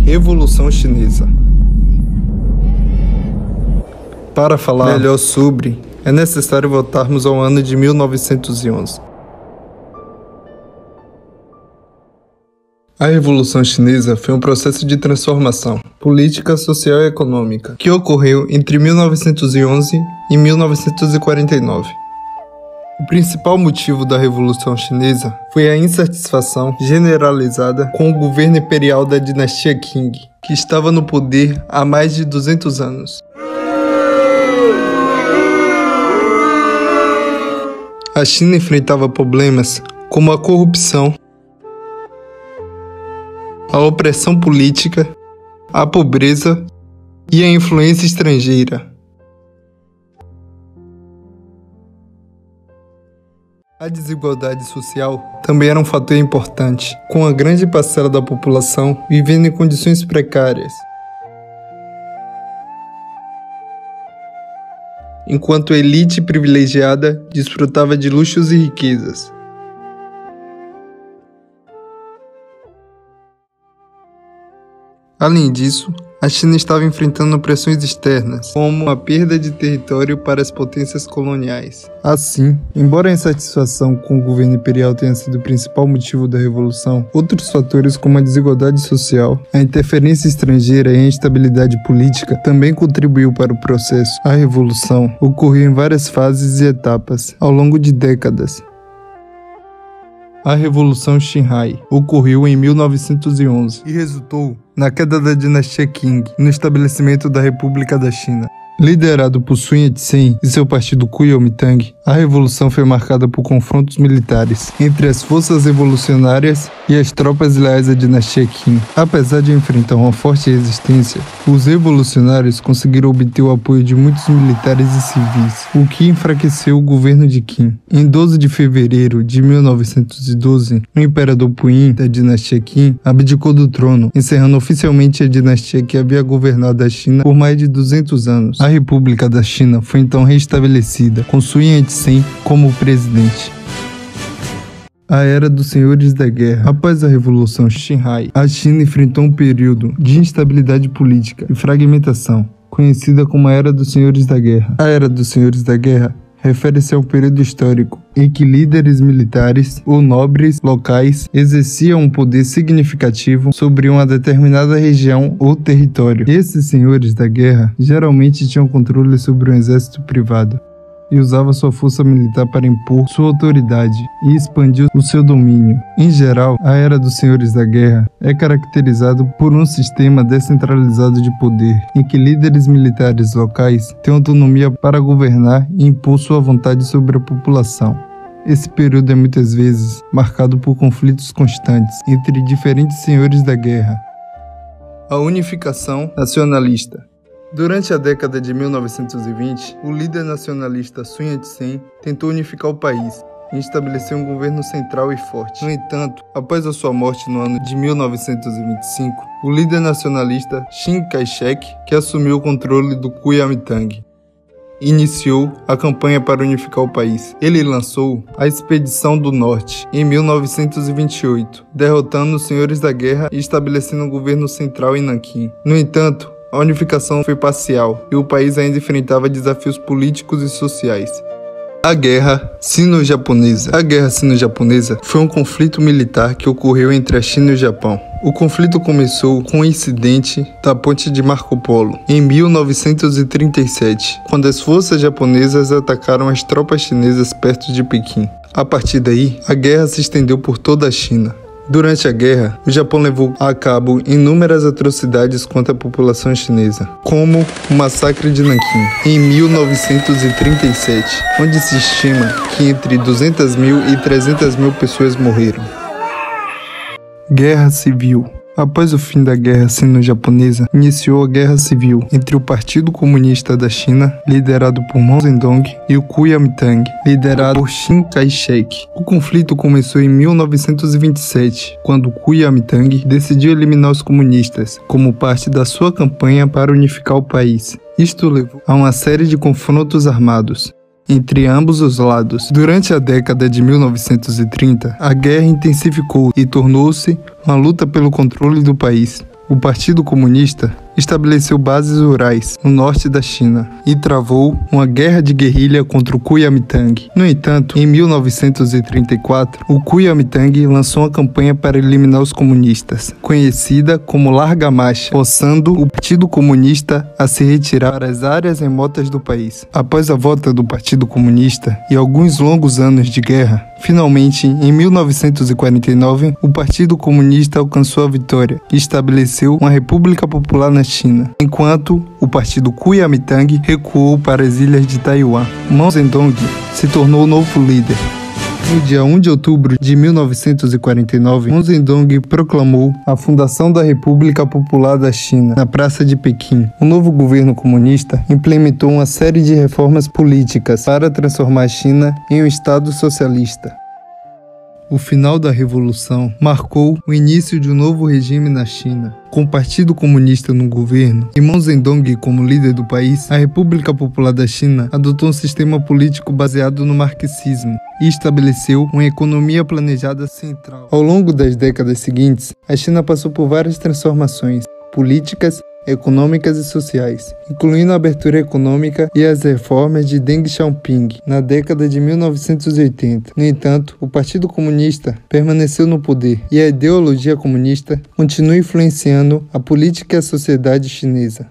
Revolução Chinesa. Para falar melhor sobre, é necessário voltarmos ao ano de 1911. A Revolução Chinesa foi um processo de transformação política, social e econômica que ocorreu entre 1911 e 1949. O principal motivo da Revolução Chinesa foi a insatisfação generalizada com o governo imperial da dinastia Qing, que estava no poder há mais de 200 anos. A China enfrentava problemas como a corrupção, a opressão política, a pobreza e a influência estrangeira. A desigualdade social também era um fator importante, com a grande parcela da população vivendo em condições precárias, enquanto a elite privilegiada desfrutava de luxos e riquezas. Além disso, a China estava enfrentando pressões externas, como a perda de território para as potências coloniais. Assim, embora a insatisfação com o governo imperial tenha sido o principal motivo da revolução, outros fatores como a desigualdade social, a interferência estrangeira e a instabilidade política também contribuiu para o processo. A revolução ocorreu em várias fases e etapas, ao longo de décadas. A Revolução Xinhai ocorreu em 1911 e resultou na queda da dinastia Qing e no estabelecimento da República da China. Liderado por Sun Yat-sen e seu partido Kuomintang, a revolução foi marcada por confrontos militares entre as forças revolucionárias e as tropas leais à dinastia Qing. Apesar de enfrentar uma forte resistência, os revolucionários conseguiram obter o apoio de muitos militares e civis, o que enfraqueceu o governo de Qing. Em 12 de fevereiro de 1912, o imperador Puyin da dinastia Qing abdicou do trono, encerrando oficialmente a dinastia que havia governado a China por mais de 200 anos. A República da China foi então restabelecida, com Sun Yat-sen como presidente. A Era dos Senhores da Guerra. Após a Revolução Xinhai, a China enfrentou um período de instabilidade política e fragmentação, conhecida como a Era dos Senhores da Guerra. A Era dos Senhores da Guerra refere-se a um período histórico em que líderes militares ou nobres locais exerciam um poder significativo sobre uma determinada região ou território. Esses senhores da guerra geralmente tinham controle sobre um exército privado e usava sua força militar para impor sua autoridade e expandir o seu domínio. Em geral, a Era dos Senhores da Guerra é caracterizada por um sistema descentralizado de poder, em que líderes militares locais têm autonomia para governar e impor sua vontade sobre a população. Esse período é muitas vezes marcado por conflitos constantes entre diferentes senhores da guerra. A unificação nacionalista. Durante a década de 1920, o líder nacionalista Sun Yat-sen tentou unificar o país e estabelecer um governo central e forte. No entanto, após a sua morte no ano de 1925, o líder nacionalista Chiang Kai-shek, que assumiu o controle do Kuomintang, iniciou a campanha para unificar o país. Ele lançou a Expedição do Norte em 1928, derrotando os senhores da guerra e estabelecendo um governo central em Nanquim. No entanto, a unificação foi parcial e o país ainda enfrentava desafios políticos e sociais. A Guerra Sino-Japonesa. A Guerra Sino-Japonesa foi um conflito militar que ocorreu entre a China e o Japão. O conflito começou com o incidente da Ponte de Marco Polo, em 1937, quando as forças japonesas atacaram as tropas chinesas perto de Pequim. A partir daí, a guerra se estendeu por toda a China. Durante a guerra, o Japão levou a cabo inúmeras atrocidades contra a população chinesa, como o massacre de Nanquim, em 1937, onde se estima que entre 200 mil e 300 mil pessoas morreram. Guerra Civil. Após o fim da Guerra Sino-Japonesa, iniciou a Guerra Civil entre o Partido Comunista da China, liderado por Mao Zedong, e o Kuomintang, liderado por Chiang Kai-shek. O conflito começou em 1927, quando o Kuomintang decidiu eliminar os comunistas, como parte da sua campanha para unificar o país. Isto levou a uma série de confrontos armados entre ambos os lados. Durante a década de 1930, a guerra intensificou e tornou-se uma luta pelo controle do país. O Partido Comunista estabeleceu bases rurais no norte da China e travou uma guerra de guerrilha contra o Kuomintang. No entanto, em 1934, o Kuomintang lançou uma campanha para eliminar os comunistas, conhecida como Larga Marcha, forçando o Partido Comunista a se retirar para as áreas remotas do país. Após a volta do Partido Comunista e alguns longos anos de guerra, finalmente, em 1949, o Partido Comunista alcançou a vitória e estabeleceu uma República Popular na China, enquanto o Partido Kuomintang recuou para as ilhas de Taiwan. Mao Zedong se tornou o novo líder. No dia 1 de outubro de 1949, Mao Zedong proclamou a fundação da República Popular da China na Praça de Pequim. O novo governo comunista implementou uma série de reformas políticas para transformar a China em um Estado socialista. O final da Revolução marcou o início de um novo regime na China. Com o Partido Comunista no governo e Mao Zedong como líder do país, a República Popular da China adotou um sistema político baseado no marxismo e estabeleceu uma economia planejada central. Ao longo das décadas seguintes, a China passou por várias transformações políticas, econômicas e sociais, incluindo a abertura econômica e as reformas de Deng Xiaoping na década de 1980. No entanto, o Partido Comunista permaneceu no poder e a ideologia comunista continua influenciando a política e a sociedade chinesa.